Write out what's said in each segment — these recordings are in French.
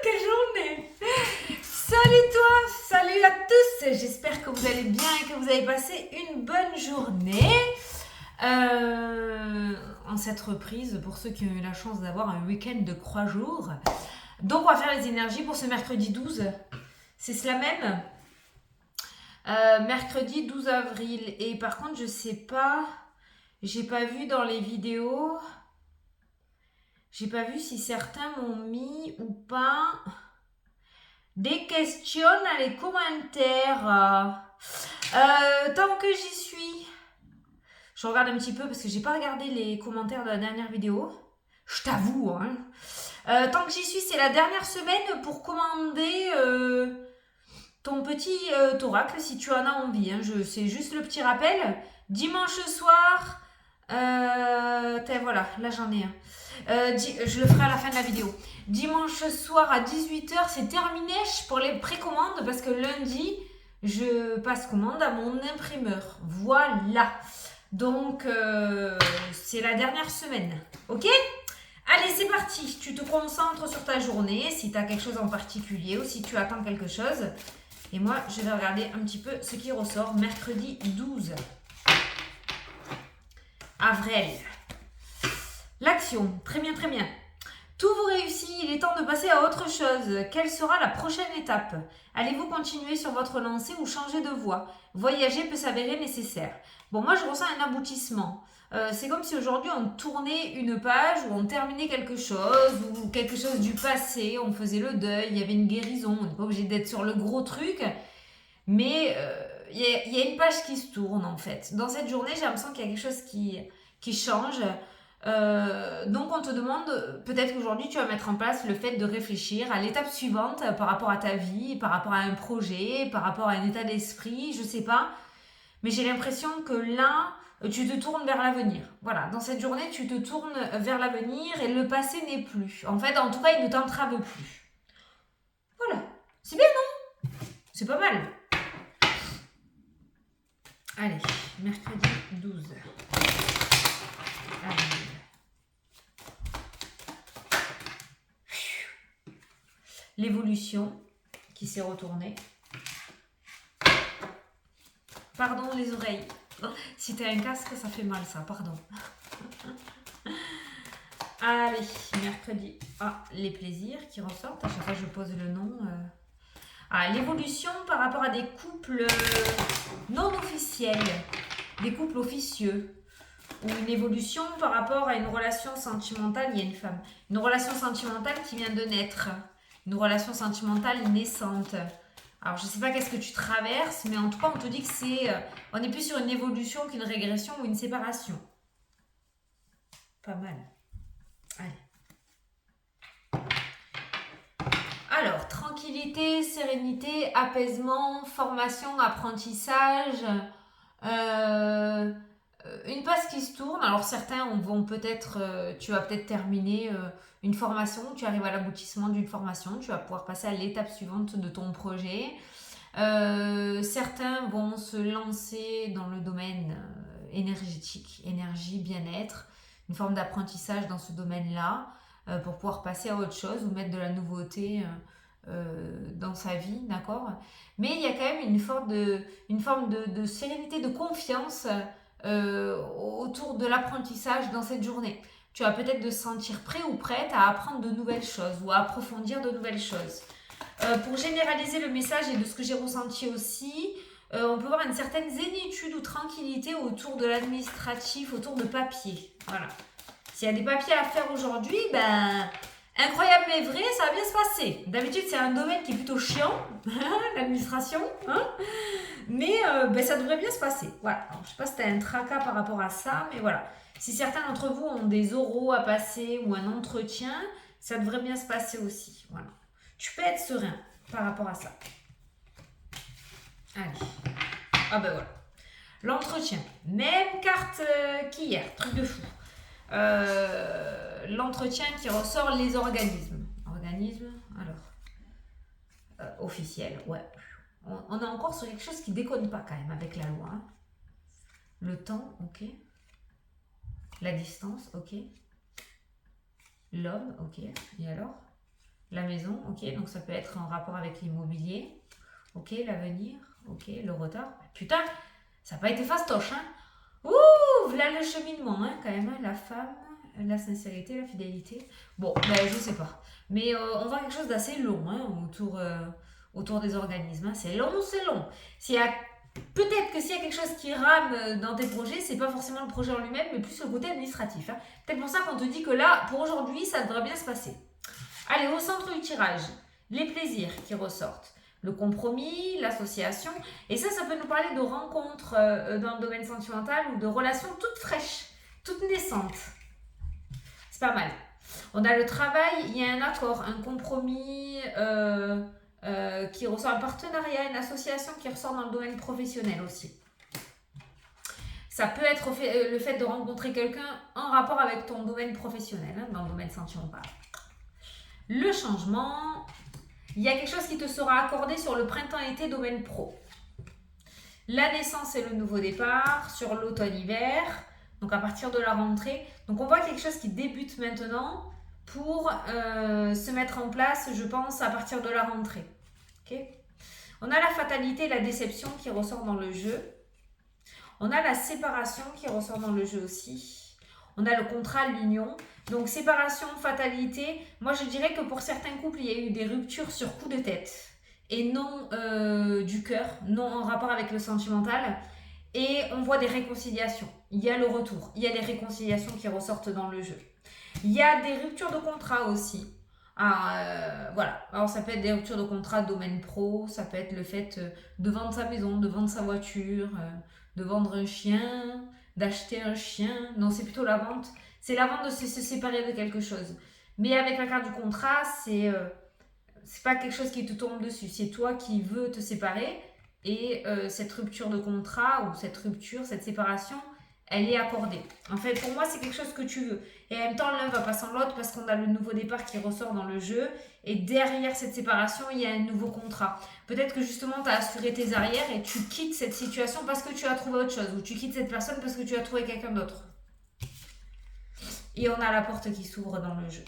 Quelle journée! Salut toi, salut à tous, j'espère que vous allez bien et que vous avez passé une bonne journée. En cette reprise, pour ceux qui ont eu la chance d'avoir un week-end de 3 jours. Donc on va faire les énergies pour ce mercredi 12. C'est cela même. Mercredi 12 avril. Et par contre, je sais pas, j'ai pas vu dans les vidéos, j'ai pas vu si certains m'ont mis ou pas des questions dans les commentaires. Tant que j'y suis, je regarde un petit peu parce que j'ai pas regardé les commentaires de la dernière vidéo. Je t'avoue, hein. Tant que j'y suis, c'est la dernière semaine pour commander ton petit oracle si tu en as envie. Hein. C'est juste le petit rappel. Dimanche soir, voilà, là j'en ai un. Je le ferai à la fin de la vidéo. Dimanche soir à 18h, c'est terminé pour les précommandes parce que lundi, je passe commande à mon imprimeur. Voilà. Donc, c'est la dernière semaine. Ok ? Allez, c'est parti. Tu te concentres sur ta journée, si tu as quelque chose en particulier ou si tu attends quelque chose. Et moi, je vais regarder un petit peu ce qui ressort mercredi 12 avril. L'action, très bien, très bien. Tout vous réussit, il est temps de passer à autre chose. Quelle sera la prochaine étape? Allez-vous continuer sur votre lancée ou changer de voie? Voyager peut s'avérer nécessaire. Bon, moi je ressens un aboutissement. C'est comme si aujourd'hui on tournait une page ou on terminait quelque chose ou quelque chose du passé, on faisait le deuil, il y avait une guérison, on n'est pas obligé d'être sur le gros truc, mais il y a une page qui se tourne en fait. Dans cette journée, j'ai l'impression qu'il y a quelque chose qui change. Donc on te demande, peut-être qu'aujourd'hui tu vas mettre en place le fait de réfléchir à l'étape suivante par rapport à ta vie, par rapport à un projet, par rapport à un état d'esprit, je sais pas. Mais j'ai l'impression que là, tu te tournes vers l'avenir. Voilà, dans cette journée, tu te tournes vers l'avenir et le passé n'est plus. En fait, en tout cas, il ne t'entrave plus. Voilà, c'est bien, non? C'est pas mal. Allez, mercredi 12. Allez. L'évolution qui s'est retournée. Pardon les oreilles. Si t'as un casque, ça fait mal ça, pardon. Allez, mercredi. Ah, les plaisirs qui ressortent. À chaque fois je pose le nom. Ah, l'évolution par rapport à des couples non officiels. Des couples officieux. Ou une évolution par rapport à une relation sentimentale. Il y a une femme. Une relation sentimentale qui vient de naître. Une relation sentimentale naissante. Alors, je ne sais pas qu'est-ce que tu traverses, mais en tout cas, on te dit que c'est... on est plus sur une évolution qu'une régression ou une séparation. Pas mal. Allez. Alors, tranquillité, sérénité, apaisement, formation, apprentissage... une passe qui se tourne. Alors certains vont peut-être, tu vas peut-être terminer une formation, tu arrives à l'aboutissement d'une formation, tu vas pouvoir passer à l'étape suivante de ton projet. Certains vont se lancer dans le domaine énergétique, énergie, bien-être, une forme d'apprentissage dans ce domaine-là pour pouvoir passer à autre chose ou mettre de la nouveauté dans sa vie, d'accord? Mais il y a quand même une forme de sérénité, de confiance autour de l'apprentissage dans cette journée. Tu vas peut-être te sentir prêt ou prête à apprendre de nouvelles choses ou à approfondir de nouvelles choses. Pour généraliser le message et de ce que j'ai ressenti aussi, on peut voir une certaine zénitude ou tranquillité autour de l'administratif, autour de papier. Voilà. S'il y a des papiers à faire aujourd'hui, ben... incroyable mais vrai, ça va bien se passer. D'habitude, c'est un domaine qui est plutôt chiant, l'administration, hein, mais ça devrait bien se passer. Voilà. Alors, je ne sais pas si tu as un tracas par rapport à ça, mais voilà. Si certains d'entre vous ont des oraux à passer ou un entretien, ça devrait bien se passer aussi. Voilà. Tu peux être serein par rapport à ça. Allez. Ah ben voilà. L'entretien. Même carte qu'hier. Truc de fou. L'entretien qui ressort, les organismes. Organismes, alors. Officiel, ouais. On est encore sur quelque chose qui déconne pas quand même avec la loi. Hein. Le temps, ok. La distance, ok. L'homme, ok. Et alors? La maison, ok. Donc ça peut être en rapport avec l'immobilier. Ok, l'avenir, ok. Le retard. Putain, ça n'a pas été fastoche, hein? Ouh, là le cheminement, hein, quand même. Hein, la femme, la sincérité, la fidélité. Bon, ben je sais pas. Mais on voit quelque chose d'assez long hein, autour des organismes. Hein. C'est long, c'est long. S'il y a Peut-être que s'il y a quelque chose qui rame dans tes projets, c'est pas forcément le projet en lui-même, mais plus le côté administratif. Hein. Peut-être pour ça qu'on te dit que là, pour aujourd'hui, ça devrait bien se passer. Allez, au centre du tirage, les plaisirs qui ressortent. Le compromis, l'association. Et ça peut nous parler de rencontres dans le domaine sentimental ou de relations toutes fraîches, toutes naissantes. C'est pas mal. On a le travail, il y a un accord, un compromis qui ressort, un partenariat, une association qui ressort dans le domaine professionnel aussi. Ça peut être le fait de rencontrer quelqu'un en rapport avec ton domaine professionnel, hein, dans le domaine sentimental. Le changement, il y a quelque chose qui te sera accordé sur le printemps-été domaine pro. La naissance et le nouveau départ, sur l'automne-hiver, donc à partir de la rentrée. Donc on voit quelque chose qui débute maintenant pour se mettre en place, je pense, à partir de la rentrée. Okay. On a la fatalité, la déception qui ressort dans le jeu. On a la séparation qui ressort dans le jeu aussi. On a le contrat, l'union. Donc séparation, fatalité. Moi je dirais que pour certains couples, il y a eu des ruptures sur coup de tête. Et non du cœur, non en rapport avec le sentimental. Et on voit des réconciliations. Il y a le retour. Il y a des réconciliations qui ressortent dans le jeu. Il y a des ruptures de contrat aussi. Voilà. Alors ça peut être des ruptures de contrat domaine pro, ça peut être le fait de vendre sa maison, de vendre sa voiture, de vendre un chien, d'acheter un chien. Non, c'est plutôt la vente. C'est la vente de se séparer de quelque chose. Mais avec la carte du contrat, c'est pas quelque chose qui te tombe dessus. C'est toi qui veux te séparer. Et cette rupture de contrat ou cette rupture, cette séparation, elle est accordée. En fait, pour moi, c'est quelque chose que tu veux. Et en même temps, l'un va pas sans l'autre parce qu'on a le nouveau départ qui ressort dans le jeu. Et derrière cette séparation, il y a un nouveau contrat. Peut-être que justement, tu as assuré tes arrières et tu quittes cette situation parce que tu as trouvé autre chose. Ou tu quittes cette personne parce que tu as trouvé quelqu'un d'autre. Et on a la porte qui s'ouvre dans le jeu.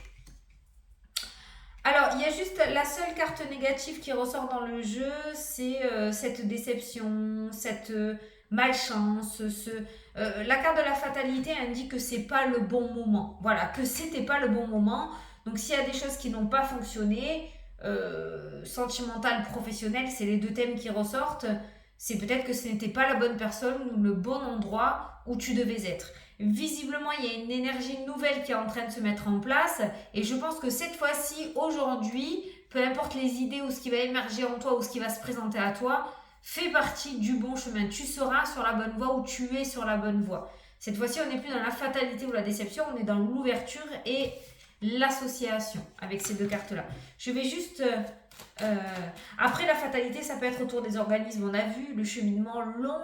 Alors, il y a juste la seule carte négative qui ressort dans le jeu, c'est cette déception, cette malchance. La carte de la fatalité indique que c'est pas le bon moment. Voilà, que c'était pas le bon moment. Donc, s'il y a des choses qui n'ont pas fonctionné, sentimental, professionnel, c'est les deux thèmes qui ressortent. C'est peut-être que ce n'était pas la bonne personne ou le bon endroit où tu devais être. Visiblement, il y a une énergie nouvelle qui est en train de se mettre en place et je pense que cette fois-ci, aujourd'hui, peu importe les idées ou ce qui va émerger en toi ou ce qui va se présenter à toi, fait partie du bon chemin. Tu seras sur la bonne voie ou tu es sur la bonne voie. Cette fois-ci, on n'est plus dans la fatalité ou la déception, on est dans l'ouverture et l'association avec ces deux cartes-là. Je vais juste... après la fatalité, ça peut être autour des organismes. On a vu le cheminement long.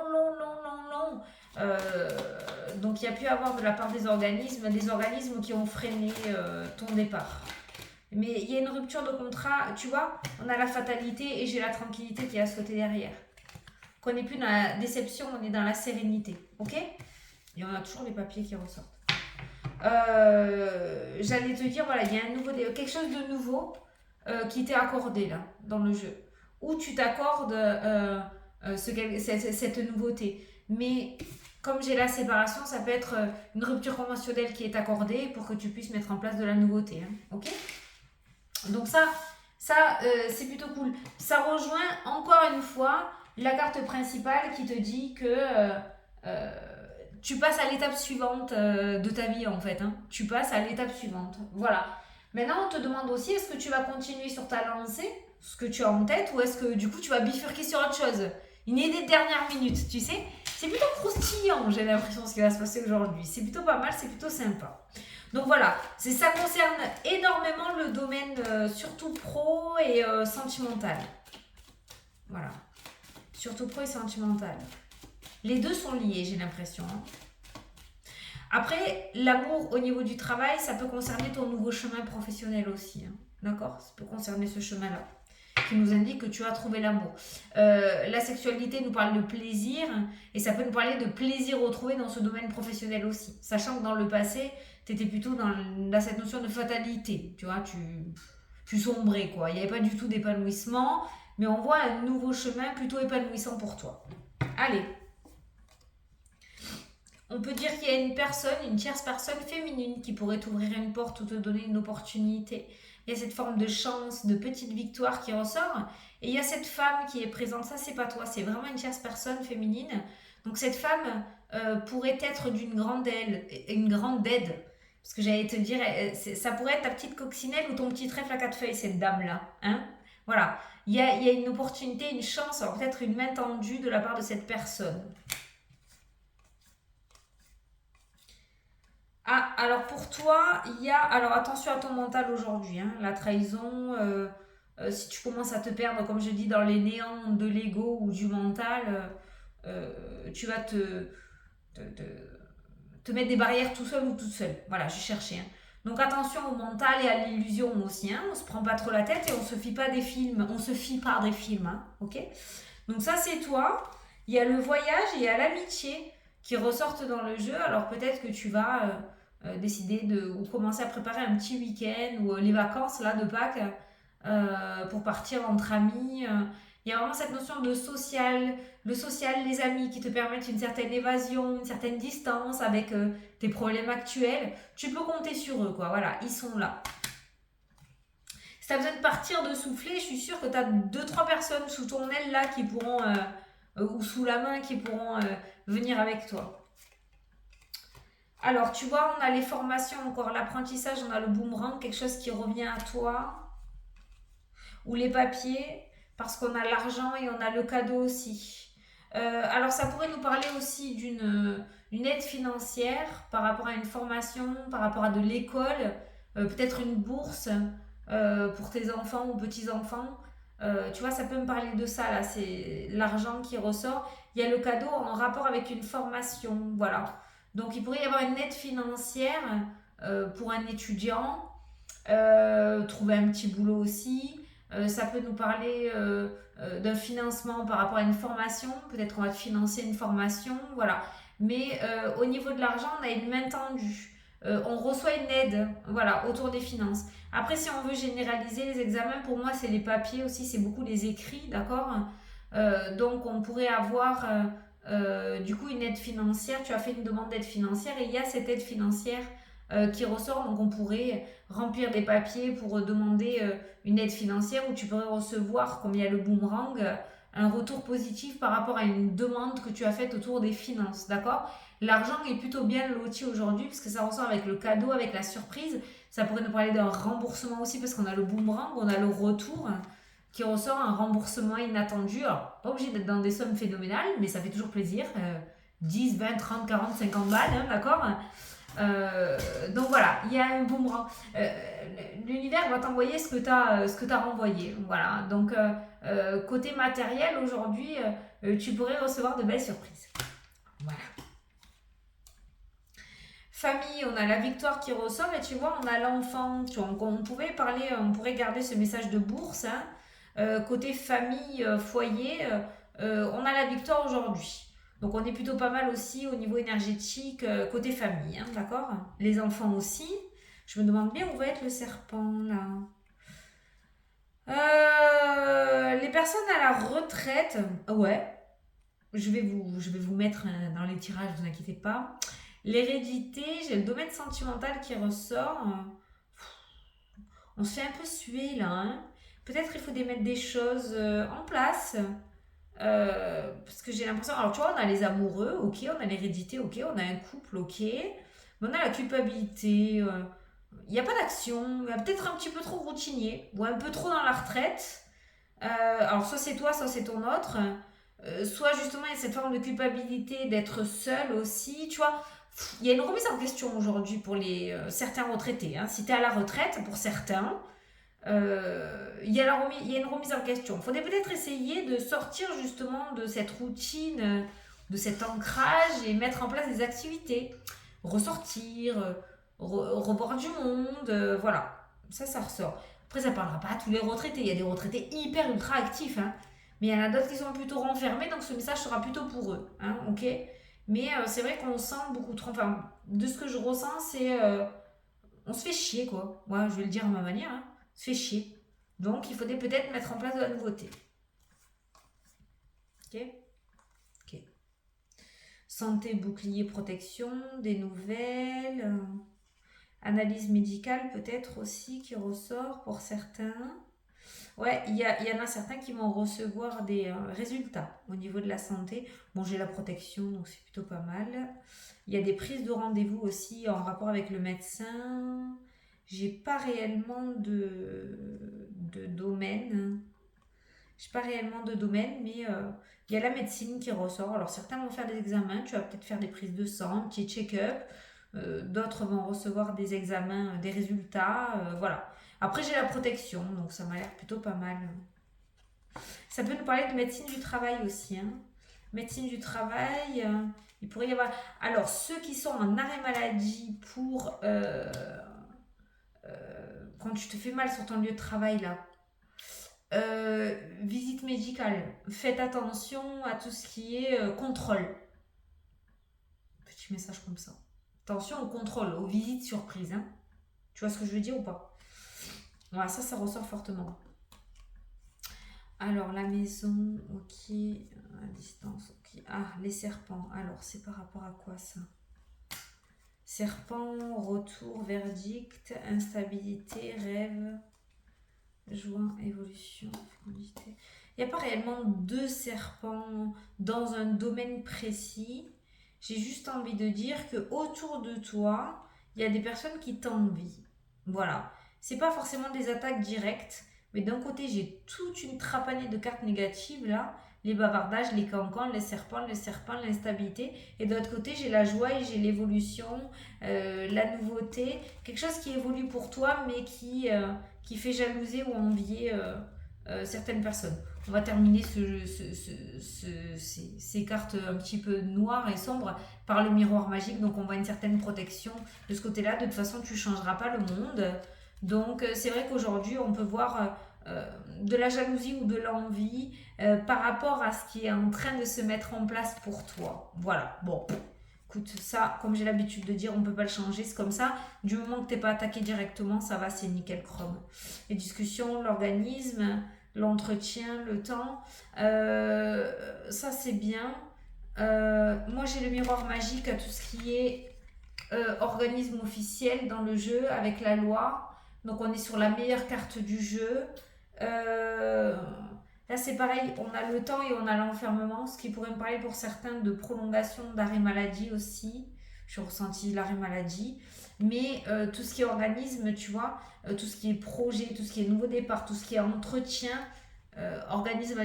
Donc il y a pu avoir de la part des organismes qui ont freiné ton départ. Mais il y a une rupture de contrat, tu vois, on a la fatalité et j'ai la tranquillité qui est à ce côté derrière. Qu'on n'est plus dans la déception, on est dans la sérénité, ok? Et on a toujours les papiers qui ressortent. J'allais te dire, voilà, il y a quelque chose de nouveau qui t'est accordé là, dans le jeu. Où tu t'accordes cette nouveauté. Mais comme j'ai la séparation, ça peut être une rupture conventionnelle qui est accordée pour que tu puisses mettre en place de la nouveauté. Hein, ok? Donc ça c'est plutôt cool. Ça rejoint encore une fois la carte principale qui te dit que tu passes à l'étape suivante de ta vie en fait. Hein. Tu passes à l'étape suivante. Voilà. Maintenant, on te demande aussi, est-ce que tu vas continuer sur ta lancée, ce que tu as en tête, ou est-ce que du coup tu vas bifurquer sur autre chose? Une idée de dernière minute, tu sais? C'est plutôt croustillant, j'ai l'impression, ce qui va se passer aujourd'hui. C'est plutôt pas mal, c'est plutôt sympa. Donc voilà, ça concerne énormément le domaine surtout pro et sentimental. Voilà. Surtout pro et sentimental. Les deux sont liés, j'ai l'impression. Hein. Après, l'amour au niveau du travail, ça peut concerner ton nouveau chemin professionnel aussi. Hein. D'accord? Ça peut concerner ce chemin-là qui nous indique que tu as trouvé l'amour. La sexualité nous parle de plaisir et ça peut nous parler de plaisir retrouvé dans ce domaine professionnel aussi. Sachant que dans le passé, tu tu étais plutôt dans cette notion de fatalité, tu vois, tu sombrais, quoi. Il n'y avait pas du tout d'épanouissement, mais on voit un nouveau chemin plutôt épanouissant pour toi. Allez. On peut dire qu'il y a une personne, une tierce personne féminine qui pourrait t'ouvrir une porte ou te donner une opportunité. Il y a cette forme de chance, de petite victoire qui ressort. Et il y a cette femme qui est présente. Ça, c'est pas toi, c'est vraiment une tierce personne féminine. Donc cette femme pourrait être d'une grande aide, une grande aide. Parce que j'allais te dire, ça pourrait être ta petite coccinelle ou ton petit trèfle à quatre feuilles, cette dame-là. Hein, voilà. Il y a une opportunité, une chance, alors peut-être une main tendue de la part de cette personne. Ah, alors pour toi, il y a... Alors attention à ton mental aujourd'hui, hein. La trahison, si tu commences à te perdre, comme je dis, dans les néants de l'ego ou du mental, tu vas te, te- te mettre des barrières tout seul ou toute seule. Voilà, je cherchais, hein. Donc attention au mental et à l'illusion aussi, hein. On se prend pas trop la tête et on se fie pas des films, on se fie par des films, hein, ok? Donc ça c'est toi. Il y a le voyage et il y a l'amitié qui ressortent dans le jeu. Alors peut-être que tu vas décider de ou commencer à préparer un petit week-end ou les vacances là de Pâques pour partir entre amis. Il y a vraiment cette notion de social, le social, les amis qui te permettent une certaine évasion, une certaine distance avec tes problèmes actuels. Tu peux compter sur eux, quoi. Voilà, ils sont là. Si tu as besoin de partir, de souffler, je suis sûre que tu as deux, trois personnes sous ton aile là qui pourront, ou sous la main, qui pourront venir avec toi. Alors, tu vois, on a les formations encore, l'apprentissage, on a le boomerang, quelque chose qui revient à toi, ou les papiers, parce qu'on a l'argent et on a le cadeau aussi. Alors, ça pourrait nous parler aussi d'une aide financière par rapport à une formation, par rapport à de l'école, peut-être une bourse pour tes enfants ou petits-enfants. Tu vois, ça peut me parler de ça, là, c'est l'argent qui ressort. Il y a le cadeau en rapport avec une formation, voilà. Donc, il pourrait y avoir une aide financière pour un étudiant, trouver un petit boulot aussi. Ça peut nous parler d'un financement par rapport à une formation. Peut-être qu'on va te financer une formation, voilà. Mais au niveau de l'argent, on a une main tendue. On reçoit une aide, voilà, autour des finances. Après, si on veut généraliser les examens, pour moi, c'est les papiers aussi, c'est beaucoup les écrits, d'accord. Donc, on pourrait avoir du coup une aide financière. Tu as fait une demande d'aide financière et il y a cette aide financière qui ressort. Donc, on pourrait remplir des papiers pour demander une aide financière où tu pourrais recevoir, comme il y a le boomerang, un retour positif par rapport à une demande que tu as faite autour des finances, d'accord. L'argent est plutôt bien loti aujourd'hui parce que ça ressort avec le cadeau, avec la surprise. Ça pourrait nous parler d'un remboursement aussi parce qu'on a le boomerang, on a le retour qui ressort, un remboursement inattendu. Alors, pas obligé d'être dans des sommes phénoménales, mais ça fait toujours plaisir. 10, 20, 30, 40, 50 balles, hein, d'accord. Donc voilà, il y a un boomerang. L'univers va t'envoyer ce que tu as renvoyé. Voilà. Donc, côté matériel, aujourd'hui, tu pourrais recevoir de belles surprises. Voilà. Famille, on a la victoire qui ressort et tu vois, on a l'enfant. On pourrait parler, on pourrait garder ce message de bourse, hein. Côté famille, foyer, on a la victoire aujourd'hui. Donc on est plutôt pas mal aussi au niveau énergétique, côté famille, hein, d'accord. Les enfants aussi. Je me demande bien où va être le serpent là. Les personnes à la retraite, ouais, je vais vous mettre dans les tirages, vous inquiétez pas. L'hérédité, j'ai le domaine sentimental qui ressort. On se fait un peu suer là, hein. Peut-être il faut mettre des choses en place. Parce que j'ai l'impression. Alors, tu vois, on a les amoureux, ok, on a l'hérédité, ok, on a un couple, ok, mais on a la culpabilité. Il n'y a pas d'action, il y a peut-être un petit peu trop routinier, ou un peu trop dans la retraite. Alors, soit c'est toi, soit c'est ton autre. Soit justement, il y a cette forme de culpabilité d'être seul aussi. Tu vois, il y a une remise en question aujourd'hui pour les certains retraités, hein. Si tu es à la retraite, pour certains, il y a une remise en question. Il faudrait peut-être essayer de sortir justement de cette routine, de cet ancrage et mettre en place des activités. Ressortir, revoir du monde, voilà. Ça ressort. Après, ça ne parlera pas à tous les retraités. Il y a des retraités hyper ultra actifs, hein. Mais il y en a d'autres qui sont plutôt renfermés, donc ce message sera plutôt pour eux, hein, ok. Mais c'est vrai qu'on sent beaucoup trop. Enfin, de ce que je ressens, c'est on se fait chier, quoi. Moi, je vais le dire à ma manière, hein. On se fait chier. Donc, il faudrait peut-être mettre en place de la nouveauté. Ok. Ok. Santé, bouclier, protection, des nouvelles. Analyse médicale peut-être aussi qui ressort pour certains. Ouais, il y en a certains qui vont recevoir des résultats au niveau de la santé. Bon, j'ai la protection, donc c'est plutôt pas mal. Il y a des prises de rendez-vous aussi en rapport avec le médecin. J'ai pas réellement de domaine. J'ai pas réellement de domaine, mais il y a la médecine qui ressort. Alors certains vont faire des examens, tu vas peut-être faire des prises de sang, un petit check-up. D'autres vont recevoir des examens, des résultats. Voilà. Après, j'ai la protection, donc ça m'a l'air plutôt pas mal. Ça peut nous parler de médecine du travail aussi, hein. Médecine du travail, il pourrait y avoir. Alors, ceux qui sont en arrêt maladie pour quand tu te fais mal sur ton lieu de travail là, visite médicale, faites attention à tout ce qui est contrôle. Petit message comme ça. Attention au contrôle, aux visites surprises, hein. Tu vois ce que je veux dire ou pas? Voilà, ça ressort fortement. Alors, la maison, ok, à distance, ok. Ah, les serpents, alors, c'est par rapport à quoi ça? Serpent, retour, verdict, instabilité, rêve, joie, évolution, fécondité. Il n'y a pas réellement deux serpents dans un domaine précis. J'ai juste envie de dire que autour de toi, il y a des personnes qui t'envient. Voilà. C'est pas forcément des attaques directes, mais d'un côté, j'ai toute une trapanée de cartes négatives là, les bavardages, les cancans, les serpents, l'instabilité. Et de l'autre côté, j'ai la joie et j'ai l'évolution, la nouveauté, quelque chose qui évolue pour toi, mais qui fait jalouser ou envier certaines personnes. On va terminer ces cartes un petit peu noires et sombres par le miroir magique. Donc on voit une certaine protection de ce côté-là. De toute façon, tu ne changeras pas le monde. Donc c'est vrai qu'aujourd'hui, on peut voir de la jalousie ou de l'envie par rapport à ce qui est en train de se mettre en place pour toi. Voilà, bon. Écoute, ça, comme j'ai l'habitude de dire, on ne peut pas le changer, c'est comme ça. Du moment que tu n'es pas attaqué directement, ça va, c'est nickel chrome. Les discussions, l'organisme, l'entretien, le temps, ça c'est bien. Moi j'ai le miroir magique à tout ce qui est organisme officiel dans le jeu avec la loi. Donc on est sur la meilleure carte du jeu. Euh, Là c'est pareil, on a le temps et on a l'enfermement, ce qui pourrait me parler pour certains de prolongation d'arrêt maladie aussi. J'ai ressenti l'arrêt maladie. Mais tout ce qui est organisme, tu vois, tout ce qui est projet, tout ce qui est nouveau départ, tout ce qui est entretien, organisme,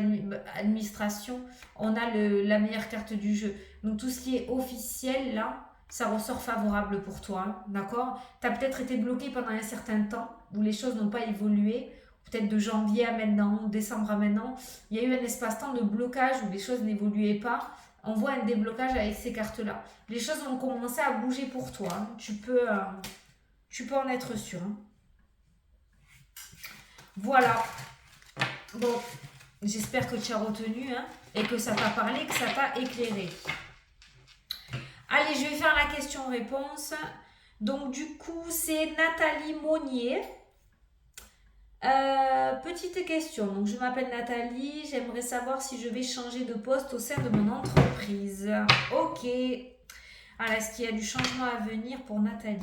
administration, on a la meilleure carte du jeu. Donc tout ce qui est officiel, là, ça ressort favorable pour toi, hein, d'accord? Tu as peut-être été bloqué pendant un certain temps où les choses n'ont pas évolué, peut-être de janvier à maintenant, décembre à maintenant. Il y a eu un espace-temps de blocage où les choses n'évoluaient pas. On voit un déblocage avec ces cartes-là. Les choses vont commencer à bouger pour toi, hein. Tu peux en être sûr, hein. Voilà. Bon, j'espère que tu as retenu, hein, et que ça t'a parlé, que ça t'a éclairé. Allez, je vais faire la question-réponse. Donc, du coup, c'est Nathalie Monnier. Petite question. Donc, je m'appelle Nathalie. J'aimerais savoir si je vais changer de poste au sein de mon entreprise. Ok. Alors, est-ce qu'il y a du changement à venir pour Nathalie?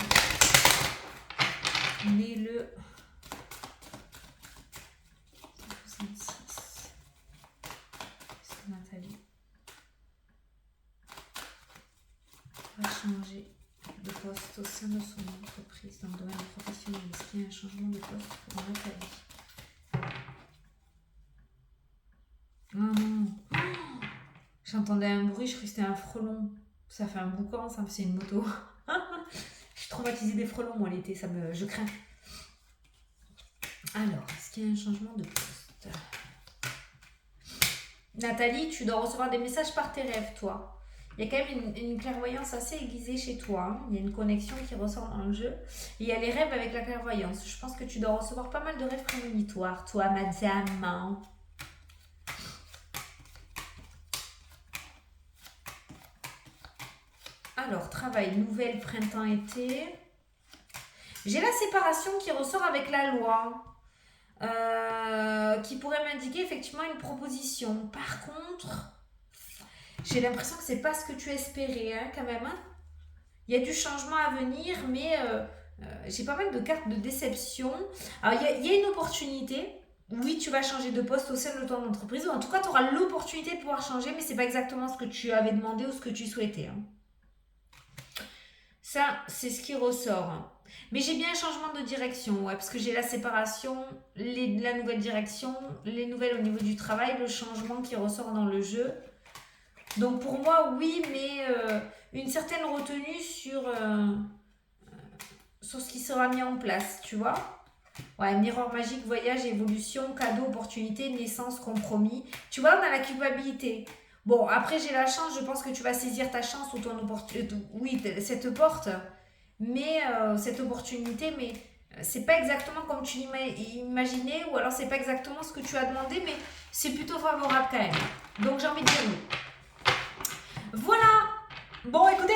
Né le 66. C'est Nathalie va changer de poste au sein de son entreprise dans le domaine professionnel. Est-ce qu'il y a un changement de poste pour Nathalie? Oh non. J'entendais un bruit, je croyais que c'était un frelon. Ça fait un boucan, ça, c'est une moto. Je suis traumatisée des frelons, moi, l'été, je crains. Alors, est-ce qu'il y a un changement de poste? Nathalie, tu dois recevoir des messages par tes rêves, toi. Il y a quand même une clairvoyance assez aiguisée chez toi, hein. Il y a une connexion qui ressort dans le jeu. Et il y a les rêves avec la clairvoyance. Je pense que tu dois recevoir pas mal de rêves prémonitoires, toi, madame. Alors, travail, nouvelle, printemps, été. J'ai la séparation qui ressort avec la loi, qui pourrait m'indiquer effectivement une proposition. Par contre, j'ai l'impression que c'est pas ce que tu espérais, hein, quand même. Hein. Il y a du changement à venir, mais j'ai pas mal de cartes de déception. Alors, il y a une opportunité. Oui, tu vas changer de poste au sein de ton entreprise, ou en tout cas, tu auras l'opportunité de pouvoir changer, mais c'est pas exactement ce que tu avais demandé ou ce que tu souhaitais. Hein. Ça, c'est ce qui ressort. Hein. Mais j'ai bien un changement de direction, ouais, parce que j'ai la séparation, la nouvelle direction, les nouvelles au niveau du travail, le changement qui ressort dans le jeu. Donc pour moi, oui, mais une certaine retenue sur ce qui sera mis en place, tu vois. Ouais, miroir magique, voyage, évolution, cadeau, opportunité, naissance, compromis. Tu vois, on a la culpabilité. Bon, après, j'ai la chance, je pense que tu vas saisir ta chance ou ton opportunité. Oui, cette porte, mais cette opportunité, mais c'est pas exactement comme tu l'imaginais, ou alors c'est pas exactement ce que tu as demandé, mais c'est plutôt favorable quand même. Donc j'ai envie de dire oui. Voilà. Bon, écoutez,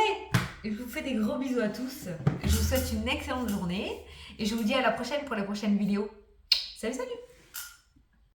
je vous fais des gros bisous à tous. Je vous souhaite une excellente journée et je vous dis à la prochaine pour la prochaine vidéo. Salut, salut!